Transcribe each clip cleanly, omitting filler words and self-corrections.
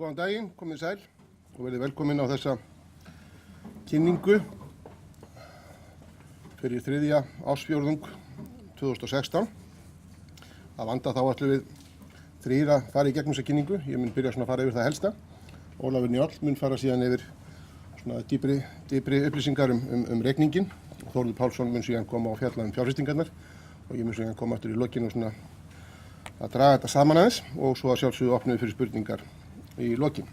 Góðan daginn, komið sæl og verið velkomin á þessa kynningu fyrir þriðja ársfjórðung 2016. Að vanda þá ætlum við þrír að fara í gegnum þessa kynningu. Ég mun byrja svona að fara yfir það helsta. Ólafur Njáll mun fara síðan yfir svona dýpri upplýsingar um reikningin. Þórður Pálsson mun síðan koma og fjalla fjárfestingarnar og ég mun síðan koma aftur í lokin og svona að draga þetta saman aðeins og svo að sjálfsögðu opnum við fyrir spurningar í lokin.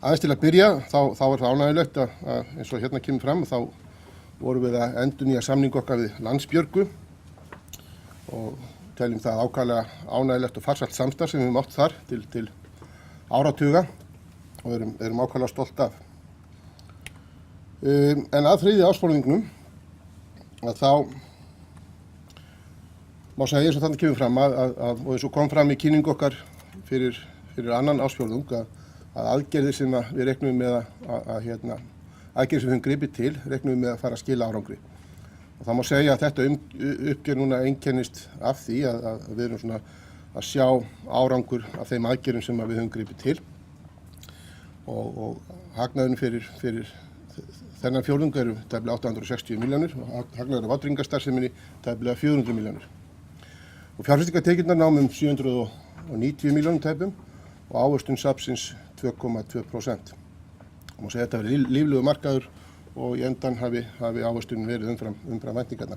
Aðeins til að byrja, þá er það ánægjulegt að eins og hérna kemur fram, þá vorum við að endurnýja samning okkar við Landsbjörgu og teljum það ákaflega ánægjulegt og farsælt samstarf sem við höfum átt þar til áratuga og erum ákaflega stolt af. En að þriðja ársfjórðungnum, að þá má segja eins og þannig kemur fram og eins og kom fram í kynningu okkar fyrir annan ársfjórðung að aðgerðir sem við reiknum með aðgerðir sem við höfum gripið til, reiknum við með að fara að skila árangri. Og það má segja að þetta uppgjör núna einkennist af því að við erum svona að sjá árangur af þeim aðgerðum sem við höfum gripið til. Og hagnaðurinn fyrir þennan fjórðung eru tæplega 860 milljónir og hagnaður af vátryggingastarfseminni tæplega 400 milljónir. Og fjárfestingartekjurnar námu 790 milljónum tæpum og ávöxtun safnsins 2,2%. Það má segja að þetta verið líflegur markaður og í endan hafi ávöxtunin verið umfram væntingarnar.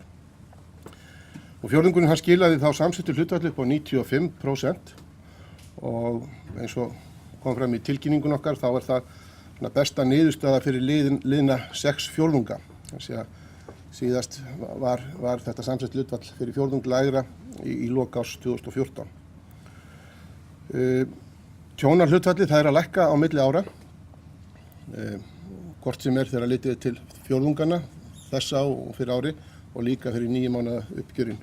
Og fjórðungurinn hann skilaði þá samsettu hlutfall upp á 95% og eins og kom fram í tilkynningun okkar þá er það besta niðurstaða fyrir liðna 6 fjórðunga. Þannig að síðast var þetta samsett hlutfall fyrir fjórðung lægra í lok árs 2014. Tjónarhlutfallið það er að lækka á milli ára, hvort sem er þegar litið til fjórðungana þessa og fyrir ári og líka fyrir 9 mánaða uppgjörinn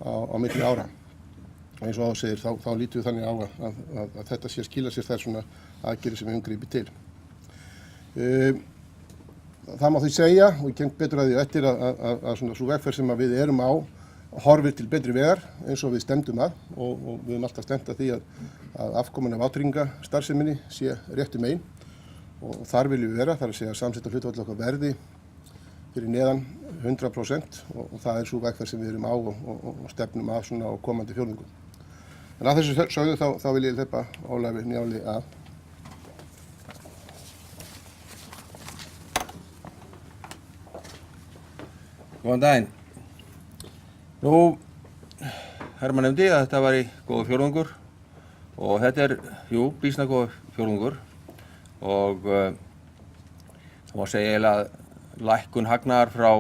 á milli ára. Eins og áður segir þá lítum við þannig á að þetta sé skila sér þær svona aðgerðir sem við höfum gripið til. Það má því segja, og ég kem betur að því eftir að svona svo vegferð sem við erum á horfir til betri vegar eins og við stefndum að og við höfum alltaf stefnt að því að afkoman af vátryggingastarfseminni sé réttu megin og þar viljum við vera, þar að segja að samsetta hlutfall okkar verði fyrir neðan 100% og það er svo vegferð sem við erum á og stefnum að svona á komandi fjórðungum. En að þessu sögðu þá vil ég hleypa Ólafi Njáli að. Góðan daginn. Nú, Hermann nefndi að þetta var í góður fjórðungur og þetta er, býsna góður fjórðungur og það má segja eiginlega að lækkun hagnaðar frá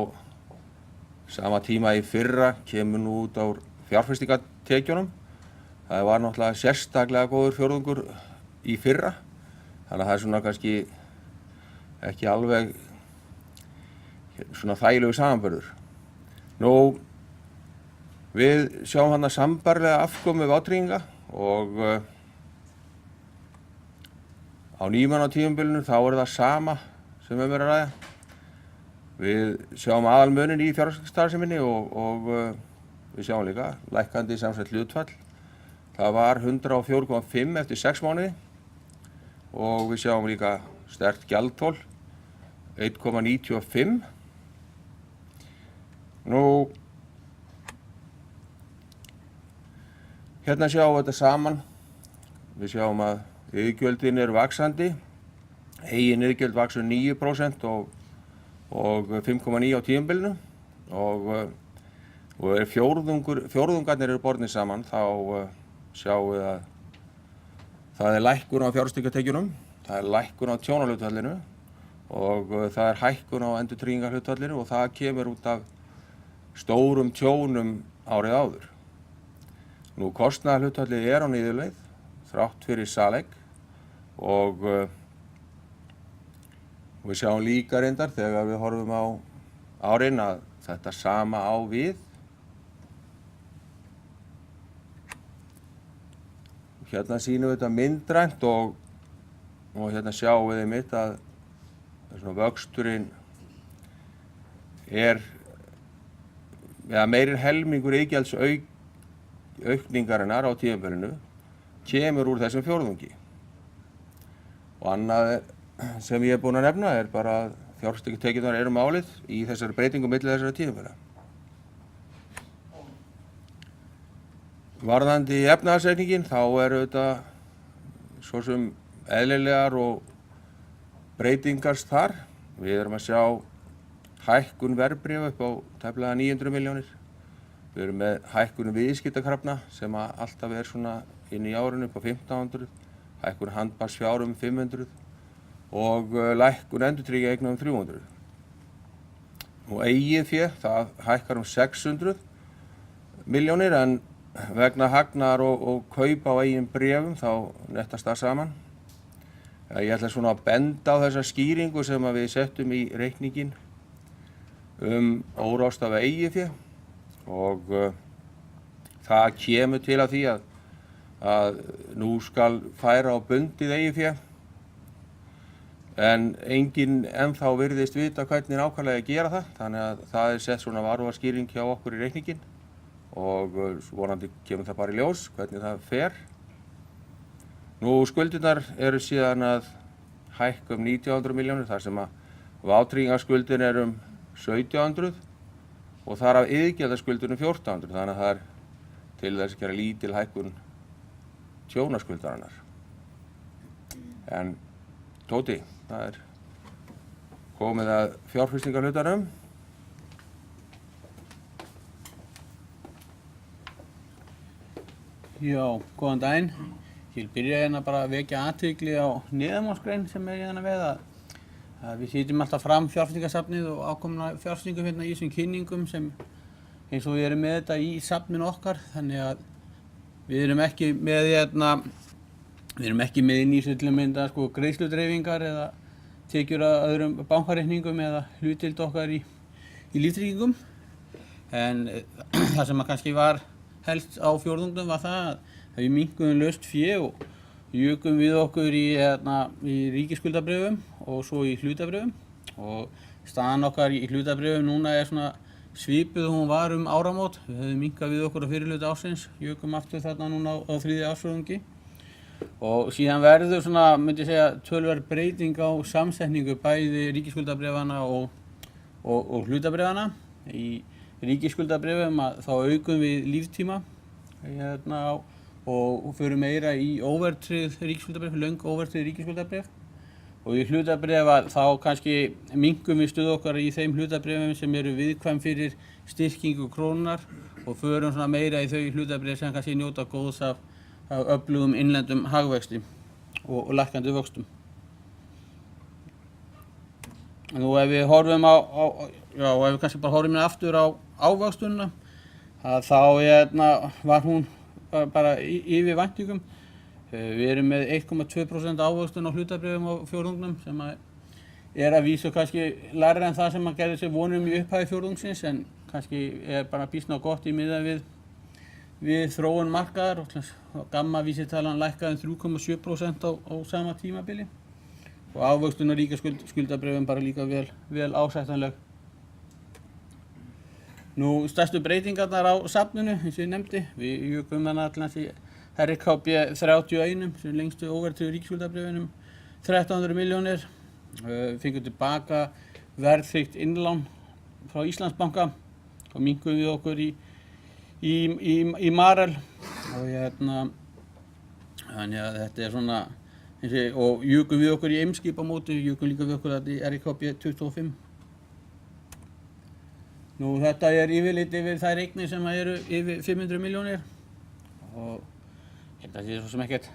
sama tíma í fyrra kemur nú út á fjárfestingartekjunum. Það var náttúrulega sérstaklega góður fjórðungur í fyrra, þannig að það er svona kannski ekki alveg svona þægilegu samanburður. Nú, við sjáum þarna sambærilega afkomu vátrygginga og á 9 mánaða tímabilinu þá er það sama sem er að ræða. Við sjáum aðalmunin í fjárfestingarstarfseminni og við sjáum líka lækkandi samsett hlutfall. Það var 104,5 eftir 6 mánuði og við sjáum líka sterkt gjaldþol 1,95. Nú, hérna sjáum við þetta saman. Við sjáum að iðgjöldin eru vaxandi. Eigin iðgjöld vaxur 9% og 5,9 á tímabilinu og fjórðungarnir eru bornir saman þá sjáum við að það er lækkun á fjárfestingartekjunum, það er lækkun á tjónarhlutfallinu og það er hækkun á endurtryggingarhlutfallinu og það kemur út af stórum tjónum árið áður. Nú, kostnaðarhlutfallið er á niðurleið þrátt fyrir salegg og við sjáum líka reyndar þegar við horfum á árin að þetta sama á við. Hérna sýnum við þetta myndrænt og hérna sjáum við einmitt að svona vöxturinn er meirinn helmingur iðgjaldsaukningarinnar á tímabilinu kemur úr þessum fjórðungi. Og annað sem ég búinn að nefna bara að fjárfestingartekjurnar eru málið í þessari breytingu milli þessara tímabila. Varðandi efnahagsreikninginn þá auðvitað svo sem eðlilegar og breytingar þar. Við erum að sjá hækkun verðbréfa upp á tæplega 900 milljónir. Við erum með hækkun viðskiptakrafna sem alltaf svona inn í árinu upp á 1500, hækkun handbærsfjár 500 og lækkun endurtryggja 300. Og eigið fé, það hækkar 600 milljónir en vegna hagnaðar og kaup á eigin bréfum þá nettast það saman. Ég ætla svona að benda á þessa skýringu sem við settum í reikninginn óráðstafað eigið fé og það kemur til af því að nú skal færa á bundið eigið fé en enginn ennþá virðist vita hvernig nákvæmlega að gera það, þannig að það sett svona varúðarskýring hjá okkur í reikninginn og vonandi kemur það bara í ljós hvernig það fer. Nú skuldirnar eru síðan að hækka 1900 milljónir þar sem að vátryggingaskuldin 1700 og þar af iðgjaldaskuldin 1400, þannig að það til þess að gera lítil hækkun tjónaskuldarinnar. En Tóti, það komið að fjárfestingarhlutanum. Já, góðan daginn. Ég vil byrja hérna bara að vekja athygli á neðanmálsgrein sem hérna við að við setjum alltaf fram fjárfestingarsafnið og ákomna fjárfestingum hérna í þessum kynningum sem eins og við erum með þetta í safninu okkar, þannig að við erum ekki með inn í til að mynda greiðsludreifingar eða tekjur að öðrum bankareikningum eða hlutdeild okkar í líftryggingum. En það sem kannski var helst á fjórðungnum var það að við minnkuðum laust fé og jukum við okkur í ríkisskuldabréfum og svo í hlutabréfum og staðan okkar í hlutabréfum núna svona svipuð og hún var áramót. Við höfum minnkað við okkur á fyrirhluta ársins, jukum aftur þarna núna á þriðja ársfjórðungi og síðan verður svona, myndi ég segja, töluverð breyting á samsetningu bæði ríkisskuldabréfana og hlutabréfana. Í ríkisskuldabréfum þá aukum við líftíma og förum meira í óverðtryggð ríkisskuldabréf, löng óverðtryggð ríkisskuldabréf og í hlutabréfa þá kannski minnkum við stöðu okkar í þeim hlutabréfum sem eru viðkvæm fyrir styrkingu krónunnar og förum svona meira í þau hlutabréf sem kannski njóta góðs af öflugum innlendum hagvexti og lækkandi vöxtum. Nú ef við horfum ef við kannski bara horfum aftur á ávöxtunina þá var hún bara yfir væntingum. Við erum með 1,2% ávöxtun á hlutabréfum á fjórðungnum sem að vísu kannski lægra en það sem að gerði sér vonum í upphæði fjórðungsins en kannski bara býsna gott í miðað við þróun markaðar og gamma vísitalan lækkaði 3,7% á sama tímabili og ávöxtun á ríkisskuldabréfum bara líka vel ásættanleg. Nú stærstu breytingarnar á safninu eins og ég nefndi, við jukum þarna allans í RKB 31 sem lengstu óverðtryggðu ríkisskuldabréfunum 1300 milljónir, fengum tilbaka verðtryggt innlán frá Íslandsbanka og minnkuðum við okkur í Marel og þannig að þetta svona og jukum við okkur í Eimskip á móti, jukum líka við okkur í RKB 25. Nú þetta yfirleitt yfir þær eignir sem eru yfir 500 milljónir og þetta sé svo sem ekkert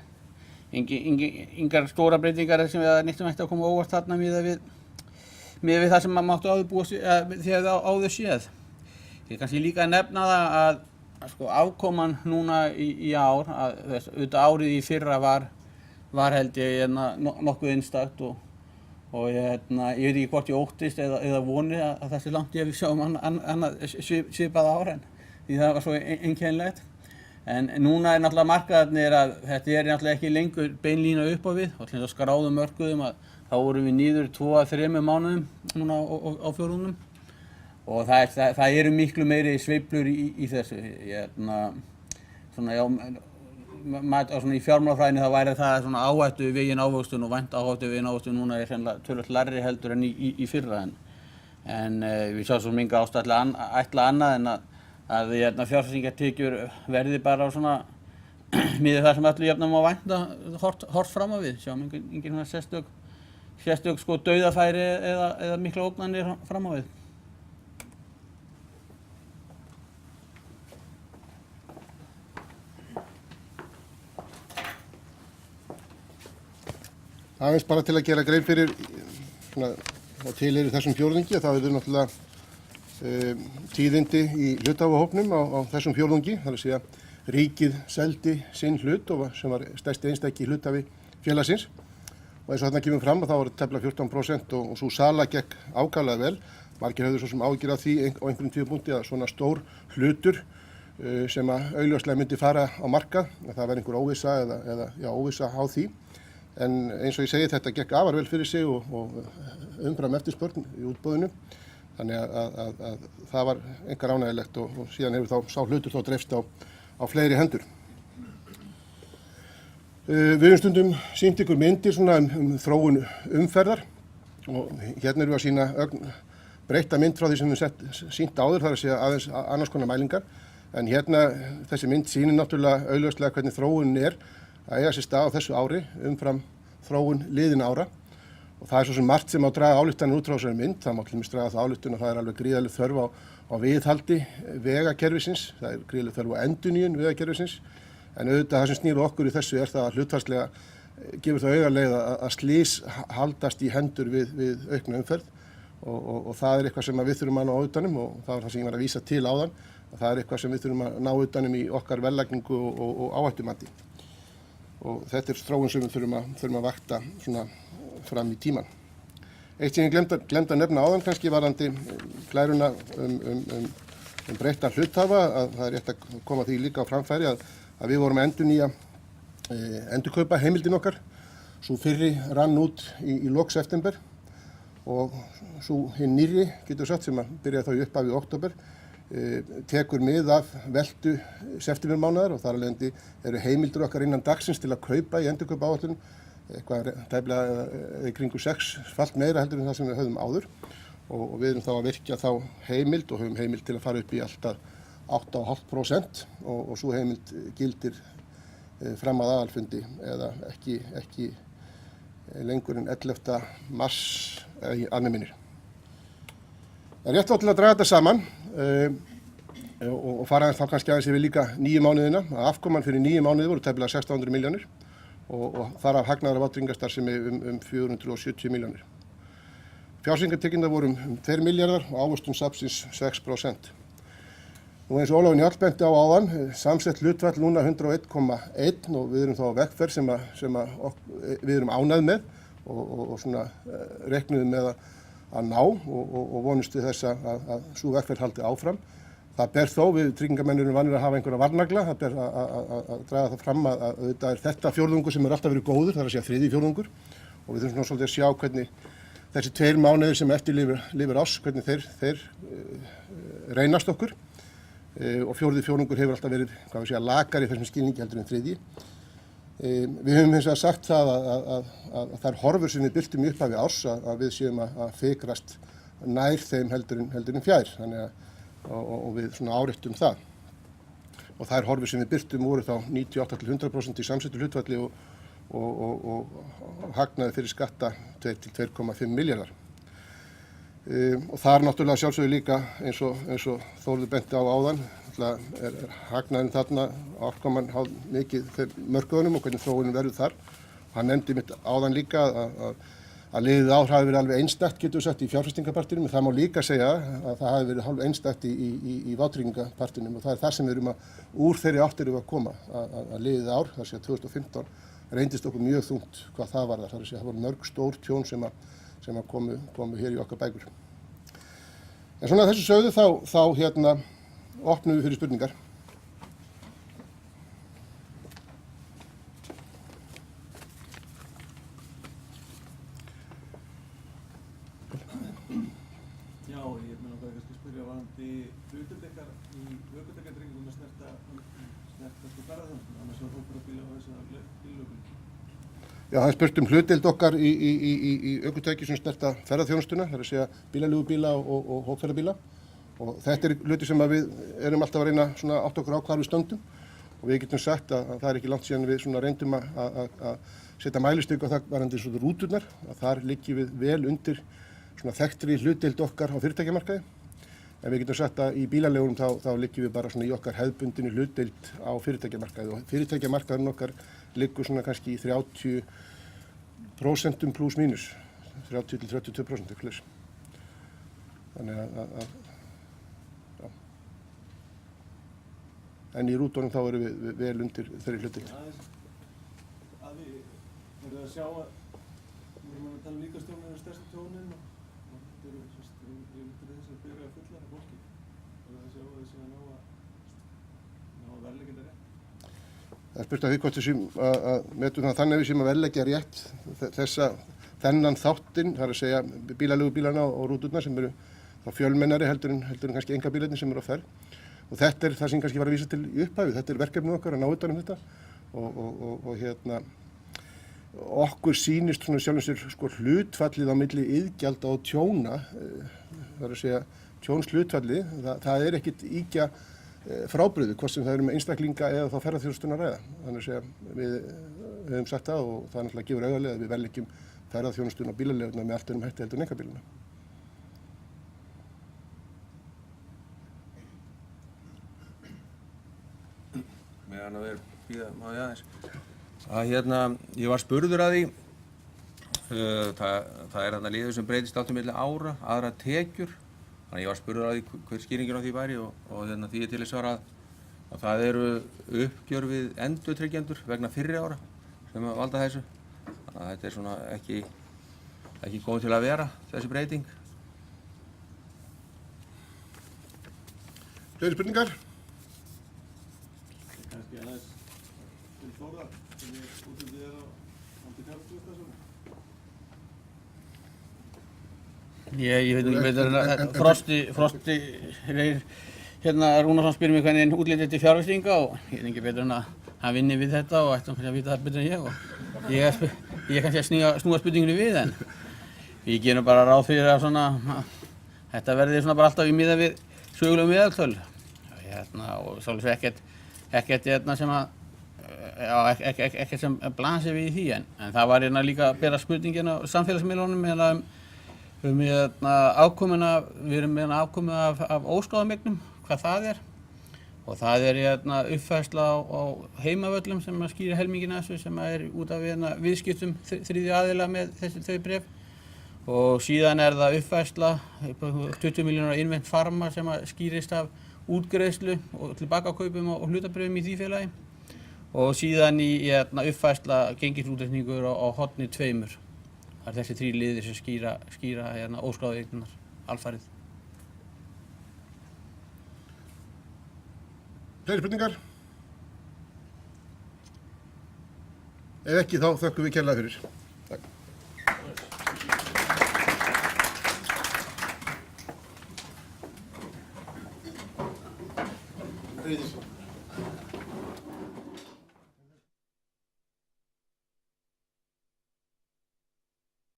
engar stóra breytingar sem við neitt sem ætti að koma óvart þarna miðað við það sem maður mátti áður búast þegar áður séð. Ég kannski líka að nefna það að afkoman núna í ár, auðvitað árið í fyrra var held ég nokkuð einstakt og ég veit ekki hvort ég óttist eða voni að það sé langt ég að við sjáum annað svipað ár en því það var svo einkennilegt. En núna náttúrulega markaðarnir að þetta náttúrulega ekki lengur beinlína upp á við og til þess að skráðum mörkuðum að þá vorum við niður 2-3 mánuðum núna á fjórðungnum og það eru miklu meiri sveiflur í þessu. svona í fjármálafræðinni þá væri það svona áhættu vegin ávöxtun og vænt áhættu vegin ávöxtun núna er sennilega töluvert lægri heldur en í fyrra en við sjáum svo minga ástæðu ætla annað en að fjárfestingartekjur verði bara svona miðað það sem öllu jöfnum á vænta hort fram á við, sjáum engin svona sérstök sko dauðafæri eða mikla ógnanir fram á við. Aðeins bara til að gera grein fyrir svona, og til þessum fjórðungi, það verður náttúrulega tíðindi í hluthafahópnum á þessum fjórðungi, þar að segja ríkið seldi sinn hlut sem var stærsti einstæki hluthafi félagsins og eins og þarna kemur fram að þá var tæplega 14% og svo sala gekk ákaflega vel. Margir höfðu svo sem áhyggjur af því á einhverjum tímapunkti að svona stór hlutur sem að augljóslega myndi fara á markað, að það verði einhver óvissa eða óvissa á því. En eins og ég segi þetta gekk afar vel fyrir sig og umfram eftirspurn í útboðinu. Þannig að það var einkar ánægilegt og síðan hefur þá sá hlutur þá dreifst á fleiri hendur. Við höfum stundum sýnt ykkur myndir svona þróun umferðar og hérna erum við að sýna breytta mynd frá því sem við sýnt áður, það er að segja aðeins annars konar mælingar. En hérna þessi mynd sýnir náttúrulega augljóslega hvernig þróunin er að eiga sér stað á þessu ári umfram þróun liðin ára og það er svo sem margt sem á að draga ályktanir út frá þessari mynd. Það má til dæmis draga það ályktun að það er alveg gríðarleg þörf á viðhaldi vegakerfisins, það er gríðarleg þörf á endurnýjun vegakerfisins en auðvitað það sem snýr okkur í þessu er það að hlutfallslega gefur það augarleið að slys haldast í hendur við aukna umferð og það er eitthvað sem við þurfum að ná utanum og það var það sem ég var að vísa til áðan og það er eitthvað sem við þurfum að ná utanum í okkar verðlagningu og áhættumati. Og þetta er þróun sem við þurfum að vakta svona fram í tíman. Eitt sem ég glemdi að nefna áðan kannski varðandi glæruna breytta hluthafa, að það er rétt að koma því líka á framfæri að við vorum að endurnýja endurkaupa heimildin okkar. Sú fyrri rann út í lok september og sú hinn nýrri, getur sagt, sem að byrjaði þá í upphafi í október, tekur mið af veltu septembermánaðar og þar af leiðandi eru heimildir okkar innan dagsins til að kaupa í endurkaupáætlun eitthvað tæplega í kringu 6-falt meira heldur en það sem við höfðum áður og við erum þá að virkja þá heimild og höfum heimild til að fara upp í alltaf 8,5% og svo heimild gildir fram að aðalfundi eða ekki lengur en 11. mars að mig minnir. Það er rétt til að draga þetta saman og fara þá kannski aðeins yfir líka 9 mánuðina. Afkoman fyrir 9 mánuði voru tæplega 1600 milljónir og þar af hagnaðar af vátryggingastarfsemi 470 milljónir. Fjárfestingartekjurnar voru 2 milljarðar og ávöxtun safnsins 6%. Nú eins og Ólafur Njáll benti á áðan, samsett hlutfall núna 101,1 og við erum þá á vegferð sem við erum ánægð með og svona reiknuðum með að ná og vonumst við þess að sú vegferð haldi áfram. Það ber þó, við tryggingarmenn erum vanir að hafa einhverja varnagla, það ber að draga það fram að auðvitað er þetta fjórðungur sem alltaf verið góður, það er að segja þriðji fjórðungur og við þurfum svona svolítið að sjá hvernig þessi 2 mánuðir sem eftir lifir árs, hvernig þeir reynast okkur og fjórði fjórðungur hefur alltaf verið, hvað við segja, lakari þessum skilningi heldur en þriðji. Við höfum hins vegar sagt það að þær horfur sem við birtum í upphafi árs að við séum að fikrast nær þeim heldur en fjær, þannig og við svona áréttum það. Og þær horfur sem við birtum voru þá 98-100% í samsettu hlutfalli og hagnaði fyrir skatta 2-2,5 milljarðar. Og það er náttúrulega sjálfsögðu líka eins og Þórður benti á áðan, er hagnaðin þarna afkoman háð mikið mörkuðunum og hvernig þróunin verður þar. Hann nefndi mitt áðan líka að liðið ár hafi verið alveg einstakt, getur við sagt, í fjárfestingarpartinum, en það má líka segja að það hafi verið hálf einstakt í vátryggingarpartinum og það er það sem við erum úr þeirri átt erum að koma, að liðið ár, það sé að 2015, reyndist okkur mjög þungt hvað það varðar, það er að segja að það voru mörg stór tjón sem komu hér í okkar bækur. En svona þessu sögðu þá opnum við fyrir spurningar. Já, ég meina það kannski spyrja varðandi hlutdeildar í ökutækjatryggingum að snerta sko ferðaþjónustuna, annars var hópur uppi bíla og þess að bílöfum. Já, það er spurt hlutdeild okkar í ökutæki sem snerta ferðaþjónustuna, það er að segja bílaleigubíla og hópferðabíla. Og þetta er hluti sem við erum alltaf að reyna svona átt okkur á hvar við stöndum. Og við getum sagt að það er ekki langt síðan við svona reyndum að setja mælistöku á það varðandi svona rúturnar. Að þar liggjum við vel undir svona þekktri hlutdeild okkar á fyrirtækjamarkaði. En við getum sagt að í bílaleigurum þá liggjum við bara svona í okkar hefðbundinni hlutdeild á fyrirtækjamarkaði. Og fyrirtækjamarkaðurinn okkar liggur svona kannski í 30% pluss mínus, 30–32% eitthvað. Þannig að já. En í rútunum þá erum við vel undir þeirri hluti. Að við erum að sjá að við erum að tala líka stjórnir stærsta tjónin og þetta eru þess að byrja að fulla af fólki og að sjá að þessi að ná að verðleggja þetta rétt. Það er spurt að því hvort þessum að metum það þannig að við séum að verðleggja rétt þennan þáttinn, það er að segja bílaleigubílana og rúturnar sem eru þá fjölmennari heldur en kannski einkabílarnir sem eru á ferð. Og þetta er það sem kannski var að vísa til í upphæfi, þetta er verkefnið okkar að ná utan þetta og okkur sýnist svona sjálfum sér sko hlutfallið á milli iðgjalda og tjóna, það er að segja tjónshlutfallið, það er ekkit ýkja frábrugðið, hvort sem það eru með einstaklinga eða þá ferðaþjónustuna að ræða. Þannig að segja við höfum sagt það og það náttúrulega gefur auðarlega að við verðleggjum ferðaþjónustuna og bílaleigurnar með allt öðrum hætti heldur en einkabílana. Meðan að vera bíða, má ég aðeins. Ég var spurður að því, það er þarna liður sem breytist áttum milli ára, aðra tekjur. Þannig ég var spurður að því hver skýringin á því væri og því ég til að svara að það eru uppgjör við endurtryggjendur vegna fyrri ára sem valda þessu. Þannig að þetta er svona ekki komið til að vera þessi breyting. Fleiri spurningar? Kannski aðeins til Þórðar sem ég útlutið á anti-fjárfestasjónu. Ég veit ekki betur en að Frosti Rúnarsson spyrir mig hvernig útlitið til fjárfestinga og ég veit ekki betur en að hann vinni við þetta og ætti hann að vita það betur en ég og ég er kannski að snúa spurningunni við en við gerum bara ráð fyrir að þetta verði svona bara alltaf í miða við sögulegum meðaltöl og svolítið ekkert sem að ekkert sem blasir við í því en það var líka að bera spurningin á samfélagsmiðlunum afkomuna, við erum með afkomu af óskráðamegnum, hvað það er og það er uppfærsla á heimavöllum sem að skýra helmingina þessu sem er út af viðskiptum þriðju aðila með þau bréf og síðan er það uppfærsla 20 milljónar innvent farma sem að skýrist af útgreiðslu og tilbakakaupum og hlutabréfum í því félagi og síðan í uppfærsla gengisútreikningur á horni 2. Það er þessi 3 liðir sem skýra óskráðu eigninnar alfarið. Fleiri spurningar? Ef ekki þá þökkum við kærlega fyrir. Takk.